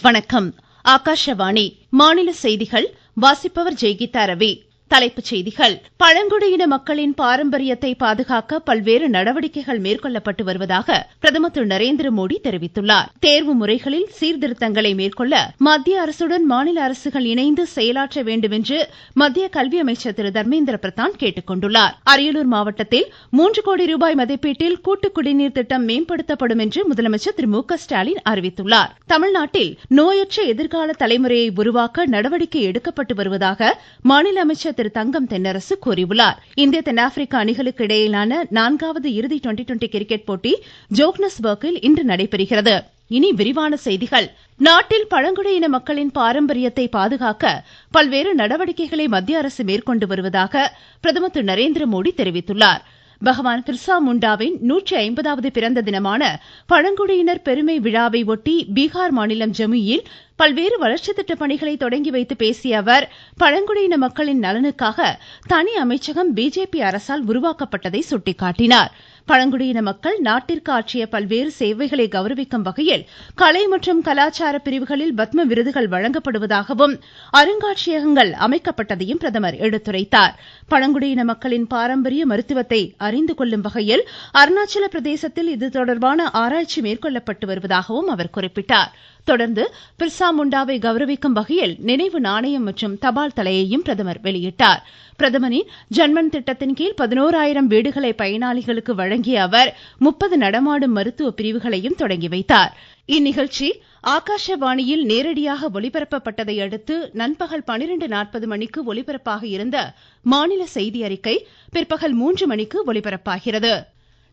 வணக்கம். ஆகாஷவாணி. மாநில செய்திகள் வாசிப்பவர் ஜெய்கீதா ரவி. தலைப்புச் செய்திகள். பழங்குடியின மக்களின் பாரம்பரியத்தை பாதுகாக்க பல்வேறு நடவடிக்கைகள் மேற்கொள்ளப்பட்டு வருவதாக பிரதமர் திரு நரேந்திர மோடி தெரிவித்துள்ளார். தேர்வு முறைகளில் சீர்திருத்தங்களை மேற்கொள்ள மத்திய அரசுடன் மாநில அரசுகள் இணைந்து செயலாற்ற வேண்டும் என்று மத்திய கல்வி அமைச்சர் திரு தர்மேந்திர பிரதான் கேட்டுக் கொண்டுள்ளார். அரியலூர் மாவட்டத்தில் 3 கோடி ரூபாய் மதிப்பீட்டில் கூட்டு குடிநீர் திட்டம் மேம்படுத்தப்படும் என்று முதலமைச்சர் திரு மு.க. ஸ்டாலின் அறிவித்துள்ளார். தமிழ்நாட்டில் நோயற்ற எதிர்கால தலைமுறையை உருவாக்க நடவடிக்கை எடுக்கப்பட்டு வருவதாக மாநில அமைச்சர் திரு தங்கம் தென்னரசு கூறியுள்ளார். இந்திய தென்னாப்பிரிக்க அணிகளுக்கு இடையிலான 4வது இறுதி டுவெண்டி கிரிக்கெட் போட்டி ஜோகன்னஸ்பர்கில் இன்று நடைபெறுகிறது. இனி விரிவான செய்திகள். நாட்டில் பழங்குடியின மக்களின் பாரம்பரியத்தை பாதுகாக்க பல்வேறு நடவடிக்கைகளை மத்திய அரசு மேற்கொண்டு வருவதாக பிரதமர் திரு நரேந்திர மோடி தெரிவித்துள்ளார். பகவான் பிர்சா முண்டாவின் 150வது பிறந்த தினமான பழங்குடியினர் பெருமை விழாவை ஒட்டி பீகார் மாநிலம் ஜமுயில் பல்வேறு வளர்ச்சித் திட்ட பணிகளை தொடங்கி வைத்து பேசிய அவர், பழங்குடியின மக்களின் நலனுக்காக தனி அமைச்சகம் பிஜேபி அரசால் உருவாக்கப்பட்டதை சுட்டிக்காட்டினார். பழங்குடியின மக்கள் நாட்டிற்கு ஆற்றிய பல்வேறு சேவைகளை கௌரவிக்கும் வகையில் கலை மற்றும் கலாச்சார பிரிவுகளில் பத்ம விருதுகள் வழங்கப்படுவதாகவும் அருங்காட்சியகங்கள் அமைக்கப்பட்டதையும் பிரதமர் எடுத்துரைத்தார். பழங்குடியின மக்களின் பாரம்பரிய மருத்துவத்தை அறிந்து கொள்ளும் வகையில் அருணாச்சல பிரதேசத்தில் இது தொடர்பான ஆராய்ச்சி மேற்கொள்ளப்பட்டு வருவதாகவும் அவர் குறிப்பிட்டார். தொடர்ந்து பிர்சா முண்டாவை கௌரவிக்கும் வகையில் நினைவு நாணயம் மற்றும் தபால் தலையையும் பிரதமர் வெளியிட்டார். பிரதமரின் ஜன்மன் திட்டத்தின் கீழ் 11,000 வீடுகளை பயனாளிகளுக்கு வழங்கிய அவர் 30 நடமாடும் மருத்துவ பிரிவுகளையும் தொடங்கி வைத்தார். இந்நிகழ்ச்சி ஆகாஷவாணியில் நேரடியாக ஒலிபரப்பப்பட்டதை அடுத்து நண்பகல் 12:40 மணிக்கு ஒலிபரப்பாக இருந்த மாநில செய்தி அறிக்கை பிற்பகல் 3 மணிக்கு ஒலிபரப்பாகிறது.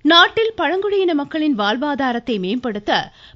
நாட்டில் பழங்குடியின மக்களின் வாழ்வாதாரத்தை மேம்படுத்த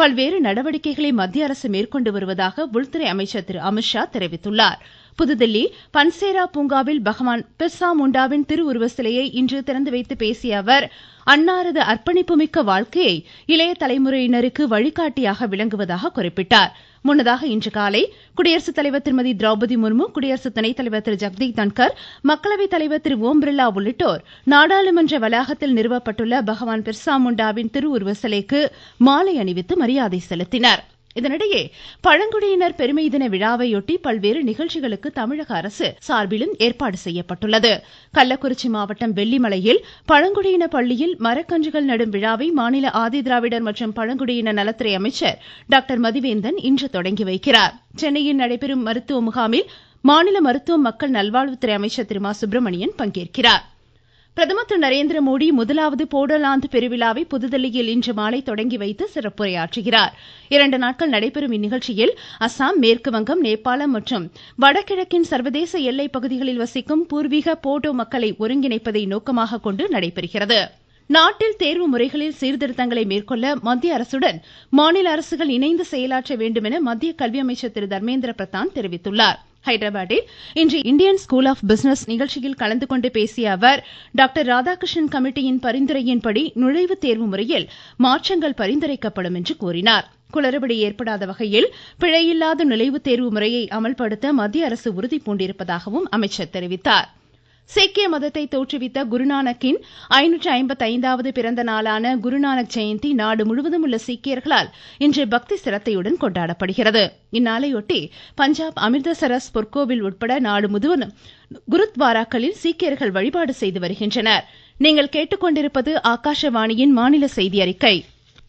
பல்வேறு நடவடிக்கைகளை மத்திய அரசு மேற்கொண்டு வருவதாக உள்துறை அமைச்சர் திரு அமித்ஷா தெரிவித்துள்ளார். புதுதில்லி பன்சேரா பூங்காவில் பகவான் பிர்சா முண்டாவின் திருவுருவ சிலையை இன்று திறந்து வைத்து பேசிய அவர், அன்னாரது அர்ப்பணிப்புமிக்க வாழ்க்கையை இளைய தலைமுறையினருக்கு வழிகாட்டியாக விளங்குவதாக குறிப்பிட்டார். முன்னதாக இன்று காலை குடியரசுத் தலைவர் திருமதி திரௌபதி முர்மு, குடியரசு துணைத் தலைவர் திரு ஜெகதீப் தன்கர், மக்களவைத் தலைவர் திரு ஓம் பிர்லா உள்ளிட்டோர் நாடாளுமன்ற வளாகத்தில் நிறுவப்பட்டுள்ள பகவான் பிர்சா முண்டாவின் திருவுருவ சிலைக்கு மாலை அணிவித்து மரியாதை செலுத்தினர். இதனிடையே பழங்குடியினர் பெருமை தின விழாவையொட்டி பல்வேறு நிகழ்ச்சிகளுக்கு தமிழக அரசு சார்பிலும் ஏற்பாடு செய்யப்பட்டுள்ளது. கள்ளக்குறிச்சி மாவட்டம் வெள்ளிமலையில் பழங்குடியின பள்ளியில் மரக்கன்றுகள் நடும் விழாவை மாநில ஆதிதிராவிடர் மற்றும் பழங்குடியின நலத்துறை அமைச்சர் டாக்டர் மதிவேந்தன் இன்று தொடங்கி வைக்கிறார். சென்னையில் நடைபெறும் மருத்துவ முகாமில் மாநில மருத்துவ மக்கள் நல்வாழ்வுத்துறை அமைச்சர் திரு மா சுப்பிரமணியன் பங்கேற்கிறார். பிரதமர் திரு நரேந்திர மோடி முதலாவது போடோலாந்து பெருவிழாவை புதுதில்லியில் இன்று மாலை தொடங்கி வைத்து சிறப்புரையாற்றுகிறார். 2 நாட்கள் நடைபெறும் இந்நிகழ்ச்சியில் அசாம், மேற்கு வங்கம், நேபாளம் மற்றும் வடகிழக்கின் சர்வதேச எல்லை பகுதிகளில் வசிக்கும் பூர்வீக போடோ மக்களை ஒருங்கிணைப்பதை நோக்கமாக கொண்டு நடைபெறுகிறது. நாட்டில் தேர்வு முறைகளில் சீர்திருத்தங்களை மேற்கொள்ள மத்திய அரசுடன் மாநில அரசுகள் இணைந்து செயலாற்ற வேண்டும் என மத்திய கல்வி அமைச்சர் திரு தர்மேந்திர பிரதான் தெரிவித்துள்ளார். ஹைதராபாத்தில் இன்று இந்தியன் ஸ்கூல் ஆஃப் பிசினஸ் நிகழ்ச்சியில் கலந்து கொண்டு பேசிய அவர், டாக்டர் ராதாகிருஷ்ணன் கமிட்டியின் பரிந்துரையின்படி நுழைவுத் தேர்வு முறையில் மாற்றங்கள் பரிந்துரைக்கப்படும் என்று கூறினார். குளறுபடி ஏற்படாத வகையில் பிழையில்லாத நுழைவுத் தேர்வு முறையை அமல்படுத்த மத்திய அரசு உறுதி பூண்டிருப்பதாகவும் அமைச்சர் தெரிவித்தார். சீக்கிய மதத்தை தோற்றுவித்த குருநானக்கின் 555வது பிறந்த நாளான குருநானக் ஜெயந்தி நாடு முழுவதும் உள்ள சீக்கியர்களால் இன்று பக்தி சிரத்தையுடன் கொண்டாடப்படுகிறது. இந்நாளையொட்டி பஞ்சாப் அமிர்தசரஸ் பொற்கோவில் உட்பட நாடு முழுவதும் குருத்வாராக்களில் சீக்கியர்கள் வழிபாடு செய்து வருகின்றனர். நீங்கள் கேட்டுக்கொண்டிருப்பது ஆகாஷவாணியின் மாநில செய்தி அறிக்கை.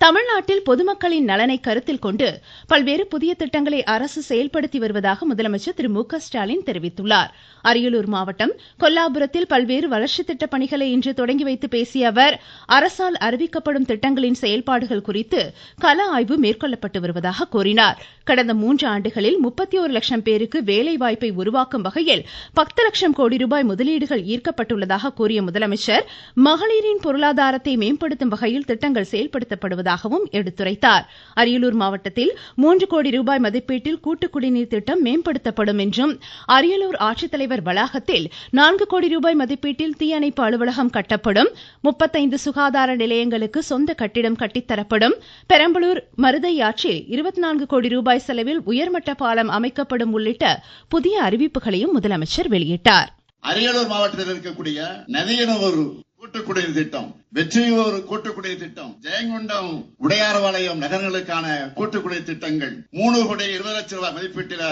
தமிழ்நாட்டில் பொதுமக்களின் நலனை கருத்தில் கொண்டு பல்வேறு புதிய திட்டங்களை அரசு செயல்படுத்தி வருவதாக முதலமைச்சர் திரு மு.க. ஸ்டாலின் தெரிவித்துள்ளார். அரியலூர் மாவட்டம் கொல்லாபுரத்தில் பல்வேறு வளர்ச்சித் திட்ட பணிகளை இன்று தொடங்கி வைத்து பேசிய அவர், அரசால் அறிவிக்கப்படும் திட்டங்களின் செயல்பாடுகள் குறித்து கள ஆய்வு மேற்கொள்ளப்பட்டு வருவதாக கூறினார். கடந்த 3 ஆண்டுகளில் 31 லட்சம் பேருக்கு வேலைவாய்ப்பை உருவாக்கும் வகையில் 10 லட்சம் கோடி ரூபாய் முதலீடுகள் ஈர்க்கப்பட்டுள்ளதாக கூறிய முதலமைச்சர், மகளிரின் பொருளாதாரத்தை மேம்படுத்தும் வகையில் திட்டங்கள் செயல்படுத்தப்படுவதாக எடுத்துரைத்தார். அரியலூர் மாவட்டத்தில் 3 கோடி ரூபாய் மதிப்பீட்டில் கூட்டு குடிநீர் திட்டம் மேம்படுத்தப்படும் என்றும், அரியலூர் ஆட்சித்தலைவர் வளாகத்தில் 4 கோடி ரூபாய் மதிப்பீட்டில் தீயணைப்பு அலுவலகம் கட்டப்படும், 35 சுகாதார நிலையங்களுக்கு சொந்த கட்டிடம் கட்டித்தரப்படும், பெரம்பலூர் மருதையாற்றில் 24 கோடி ரூபாய் செலவில் உயர்மட்ட பாலம் அமைக்கப்படும் உள்ளிட்ட புதிய அறிவிப்புகளையும் முதலமைச்சர் வெளியிட்டார். அரியலூர் மாவட்டத்தில் இருக்கக்கூடிய நதியனூர் கூட்டுக்குடிநீர் திட்டம், வெற்றியூர் கூட்டுக்குடிநீர் திட்டம், ஜெயங்கொண்டம் உடையார்பாளையம் நகரங்களுக்கான கூட்டுக்குடிநீர் திட்டங்கள் 3 கோடி 20 லட்சம் ரூபாய் மதிப்பீட்டில்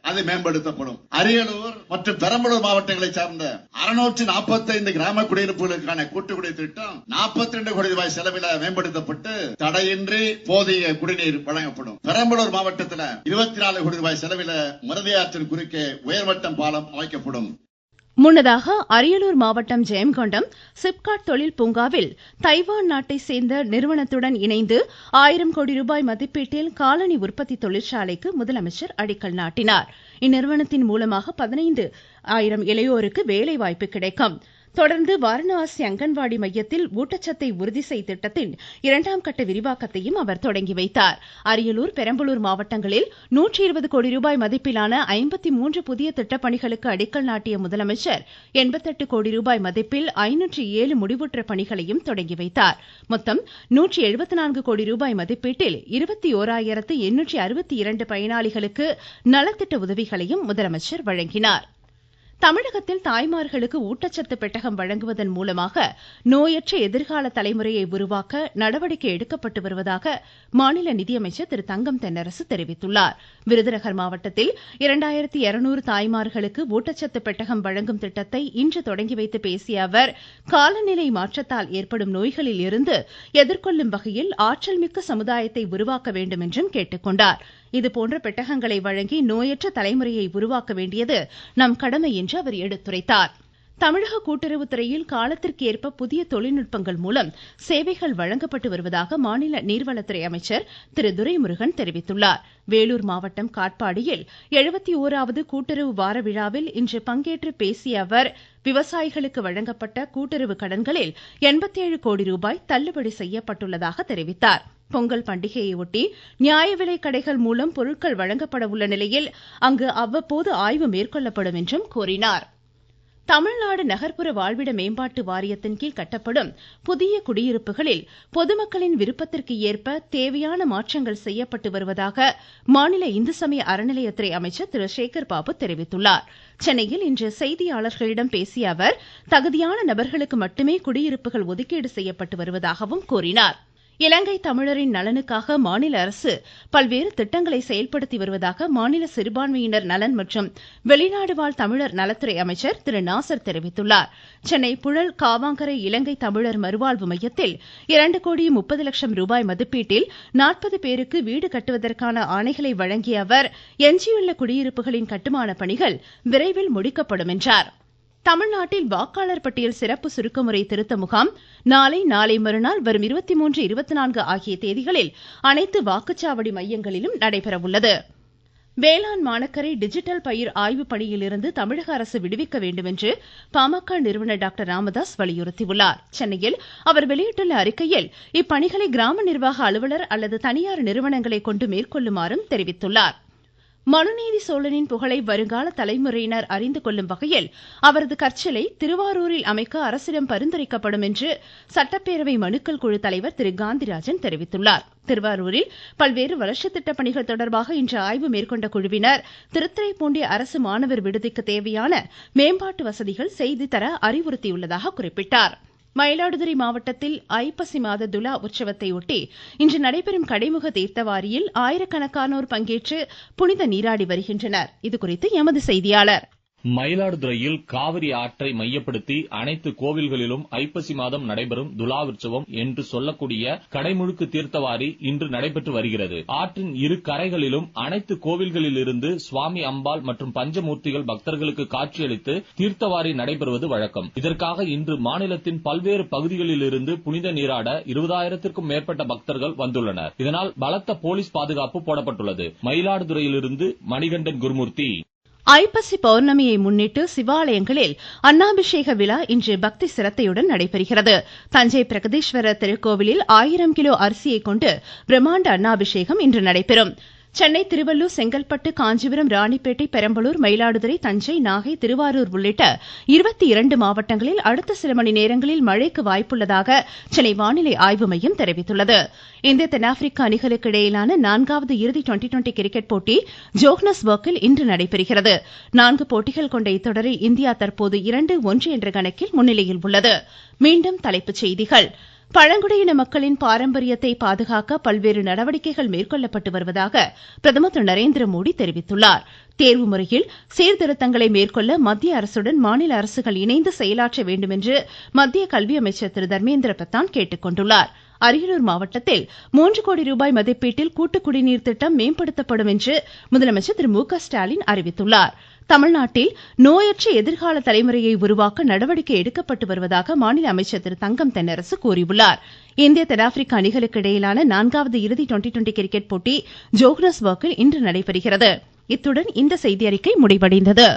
அது மேம்படுத்தப்படும். அரியலூர் மற்றும் பெரம்பலூர் மாவட்டங்களை சார்ந்த 645 கிராம குடியிருப்புகளுக்கான கூட்டுக்குடிநீர் திட்டம் 42 கோடி ரூபாய் செலவில் மேம்படுத்தப்பட்டு தடையின்றி போதிய குடிநீர் வழங்கப்படும். பெரம்பலூர் மாவட்டத்தில் 24 கோடி ரூபாய் செலவில் மருதியாற்றின் குறுக்கே உயர்மட்டம் பாலம் அமைக்கப்படும். முன்னதாக அரியலூர் மாவட்டம் ஜெயங்கொண்டம் சிப்காட் தொழில் பூங்காவில் தைவான் நாட்டை சேர்ந்த நிறுவனத்துடன் இணைந்து 1000 கோடி ரூபாய் மதிப்பீட்டில் காலணி உற்பத்தி தொழிற்சாலைக்கு முதலமைச்சர் அடிக்கல் நாட்டினார். இந்நிறுவனத்தின் மூலமாக 15,000 இளையோருக்கு வேலைவாய்ப்பு கிடைக்கும். தொடர்ந்து வாரணாசி அங்கன்வாடி மையத்தில் ஊட்டச்சத்தை உறுதி செய் திட்டத்தின் 2ஆம் கட்ட விரிவாக்கத்தையும் அவர் தொடங்கி வைத்தார். அரியலூர், பெரம்பலூர் மாவட்டங்களில் 120 கோடி ரூபாய் மதிப்பிலான 53 புதிய திட்டப்பணிகளுக்கு அடிக்கல் நாட்டிய முதலமைச்சர் 88 கோடி ரூபாய் மதிப்பில் 507 முடிவுற்ற பணிகளையும் தொடங்கி வைத்தார். மொத்தம் 174 கோடி ரூபாய் மதிப்பீட்டில் 21,862 பயனாளிகளுக்கு நலத்திட்ட உதவிகளையும் முதலமைச்சர் வழங்கினார். தமிழகத்தில் தாய்மார்களுக்கு ஊட்டச்சத்து பெட்டகம் வழங்குவதன் மூலமாக நோயற்ற எதிர்கால தலைமுறையை உருவாக்க நடவடிக்கை எடுக்கப்பட்டு வருவதாக மாநில நிதியமைச்சர் திரு தங்கம் தென்னரசு தெரிவித்துள்ளார். விருதுநகர் மாவட்டத்தில் 2200 தாய்மார்களுக்கு ஊட்டச்சத்து பெட்டகம் வழங்கும் திட்டத்தை இன்று தொடங்கி வைத்து பேசிய அவர், காலநிலை மாற்றத்தால் ஏற்படும் நோய்களில் இருந்து எதிர்கொள்ளும் வகையில் ஆற்றல் மிக்க சமுதாயத்தை உருவாக்க வேண்டும் என்றும் கேட்டுக் கொண்டார். இதுபோன்ற பெட்டகங்களை வழங்கி நோயற்ற தலைமுறையை உருவாக்க வேண்டியது நம் கடமை என்று அவர் எடுத்துரைத்தார். தமிழக கூட்டுறவுத்துறையில் காலத்திற்கு ஏற்ப புதிய தொழில்நுட்பங்கள் மூலம் சேவைகள் வழங்கப்பட்டு வருவதாக மாநில நீர்வளத்துறை அமைச்சர் திரு துரைமுருகன் தெரிவித்துள்ளார். வேலூர் மாவட்டம் காட்பாடியில் 71வது கூட்டுறவு வார விழாவில் இன்று பங்கேற்று பேசிய அவர், விவசாயிகளுக்கு வழங்கப்பட்ட கூட்டுறவு கடன்களில் 87 கோடி ரூபாய் தள்ளுபடி செய்யப்பட்டுள்ளதாக தெரிவித்தார். பொங்கல் பண்டிகையை ஒட்டி நியாய விலை கடைகள் மூலம் பொருட்கள் வழங்கப்பட உள்ள நிலையில் அங்கு அவ்வப்போது ஆய்வு மேற்கொள்ளப்படும் என்றும் கூறினார். தமிழ்நாடு நகர்ப்புற வாழ்விட மேம்பாட்டு வாரியத்தின் கீழ் கட்டப்படும் புதிய குடியிருப்புகளில் பொதுமக்களின் விருப்பத்திற்கு ஏற்ப தேவையான மாற்றங்கள் செய்யப்பட்டு வருவதாக மாநில இந்து சமய அறநிலையத்துறை அமைச்சர் திரு சேகர் பாபு தெரிவித்துள்ளார். சென்னையில் இன்று செய்தியாளர்களிடம் பேசிய அவர், தகுதியான நபர்களுக்கு மட்டுமே குடியிருப்புகள் ஒதுக்கீடு செய்யப்பட்டு வருவதாகவும் கூறினார். இலங்கை தமிழரின் நலனுக்காக மாநில அரசு பல்வேறு திட்டங்களை செயல்படுத்தி வருவதாக மாநில சிறுபான்மையினர் நலன் மற்றும் வெளிநாடு வாழ் தமிழர் நலத்துறை அமைச்சர் திரு நாசர் தெரிவித்துள்ளார். சென்னை புழல் காவாங்கரை இலங்கை தமிழர் மறுவாழ்வு மையத்தில் 2 கோடி 30 லட்சம் ரூபாய் மதிப்பீட்டில் 40 பேருக்கு வீடு கட்டுவதற்கான ஆணைகளை வழங்கிய அவர், எஞ்சியுள்ள குடியிருப்புகளின் கட்டுமான பணிகள் விரைவில் முடிக்கப்படும் என்றார். தமிழ்நாட்டில் வாக்காளர் பட்டியல் சிறப்பு சுருக்கமுறை திருத்த முகாம் நாளை மறுநாள் வரும் 23, 24 ஆகிய தேதிகளில் அனைத்து வாக்குச்சாவடி மையங்களிலும் நடைபெற உள்ளது. வேளாண் மாணக்கரை டிஜிட்டல் பயிர் ஆய்வு பணியிலிருந்து தமிழக அரசு விடுவிக்க வேண்டும் என்று பாமக நிறுவனர் டாக்டர் ராமதாஸ் வலியுறுத்தியுள்ளார். சென்னையில் அவர் வெளியிட்டுள்ள அறிக்கையில், இப்பணிகளை கிராம நிர்வாக அலுவலர் அல்லது தனியார் நிறுவனங்களை கொண்டு மேற்கொள்ளுமாறும் தெரிவித்துள்ளார். மனுநீதி சோழனின் புகழை வருங்கால தலைமுறையினர் அறிந்து கொள்ளும் வகையில் அவரது கற்சிலை திருவாரூரில் அமைக்க அரசிடம் பரிந்துரைக்கப்படும் என்று சட்டப்பேரவை மனுக்கள் குழு தலைவர் திரு காந்திராஜன் தெரிவித்துள்ளார். திருவாரூரில் பல்வேறு வளர்ச்சித் திட்டப் பணிகள் தொடர்பாக இன்று ஆய்வு மேற்கொண்ட குழுவினர் திருத்துறைப்பூண்டி அரசு மாணவர் விடுதிக்கு தேவையான மேம்பாட்டு வசதிகள் செய்து தர அறிவுறுத்தியுள்ளதாக குறிப்பிட்டார். மயிலாடுதுறை மாவட்டத்தில் ஐப்பசி மாத துலா உற்சவத்தை ஒட்டி இன்று நடைபெறும் கடைமுக தீர்த்தவாரியில் ஆயிரக்கணக்கானோர் பங்கேற்று புனித நீராடி வருகின்றனர். இதுகுறித்து எமது செய்தியாளர். மயிலாடுதுறையில் காவிரி ஆற்றை மையப்படுத்தி அனைத்து கோவில்களிலும் ஐப்பசி மாதம் நடைபெறும் துலா உற்சவம் என்று சொல்லக்கூடிய கடைமுழுக்கு தீர்த்தவாரி இன்று நடைபெற்று வருகிறது. ஆற்றின் இரு கரைகளிலும் அனைத்து கோவில்களிலிருந்து சுவாமி அம்பாள் மற்றும் பஞ்சமூர்த்திகள் பக்தர்களுக்கு காட்சியளித்து தீர்த்தவாரி நடைபெறுவது வழக்கம். இதற்காக இன்று மாநிலத்தின் பல்வேறு பகுதிகளிலிருந்து புனித நீராட 20,000க்கும் மேற்பட்ட பக்தர்கள் வந்துள்ளனர். இதனால் பலத்த போலீஸ் பாதுகாப்பு போடப்பட்டுள்ளது. மயிலாடுதுறையிலிருந்து மணிகண்டன் குருமூர்த்தி. ஐப்பசி பௌர்ணமியை முன்னிட்டு சிவாலயங்களில் அன்னாபிஷேக விழா இன்று பக்தி சிரத்தையுடன் நடைபெறுகிறது. தஞ்சை பிரகதீஸ்வரர் திருக்கோவிலில் 1000 கிலோ அரிசியை கொண்டு பிரம்மாண்ட அன்னாபிஷேகம் இன்று நடைபெறும். சென்னை, திருவள்ளூர், செங்கல்பட்டு, காஞ்சிபுரம், ராணிப்பேட்டை, பெரம்பலூர், மயிலாடுதுறை, தஞ்சை, நாகை, திருவாரூர் உள்ளிட்ட 22 மாவட்டங்களில் அடுத்த சில மணி நேரங்களில் மழைக்கு வாய்ப்புள்ளதாக சென்னை வானிலை ஆய்வு மையம் தெரிவித்துள்ளது. இந்திய தென்னாப்பிரிக்க அணிகளுக்கு இடையிலான 4வது இறுதி டுவெண்டி கிரிக்கெட் போட்டி ஜோஹனஸ்பர்க்கில் இன்று நடைபெறுகிறது. 4 போட்டிகள் கொண்ட இத்தொடரில் இந்தியா தற்போது 2-1 என்ற கணக்கில் முன்னிலையில் உள்ளது. மீண்டும் தலைப்புச் செய்திகள். பழங்குடியின மக்களின் பாரம்பரியத்தை பாதுகாக்க பல்வேறு நடவடிக்கைகள் மேற்கொள்ளப்பட்டு வருவதாக பிரதமர் திரு நரேந்திர மோடி தெரிவித்துள்ளார். தேர்வு முறையில் சீர்திருத்தங்களை மேற்கொள்ள மத்திய அரசுடன் மாநில அரசுகள் இணைந்து செயலாற்ற வேண்டும் என்று மத்திய கல்வி அமைச்சர் திரு தர்மேந்திர பிரதான் கேட்டுக் கொண்டுள்ளார். அரியலூர் மாவட்டத்தில் 3 கோடி ரூபாய் மதிப்பீட்டில் கூட்டு குடிநீர் திட்டம் மேம்படுத்தப்படும் என்று முதலமைச்சர் திரு மு க ஸ்டாலின் அறிவித்துள்ளார். தமிழ்நாட்டில் நோயற்ற எதிர்கால தலைமுறையை உருவாக்க நடவடிக்கை எடுக்கப்பட்டு வருவதாக மாநில அமைச்சர் திரு தங்கம் தென்னரசு கூறியுள்ளார். இந்திய தென்னாப்பிரிக்க அணிகளுக்கு இடையிலான 4வது இறுதி டுவெண்டி கிரிக்கெட் போட்டி ஜோஹனஸ்பர்க்கில் இன்று நடைபெறுகிறது. இத்துடன் இந்த செய்தியறிக்கை முடிவடைந்தது.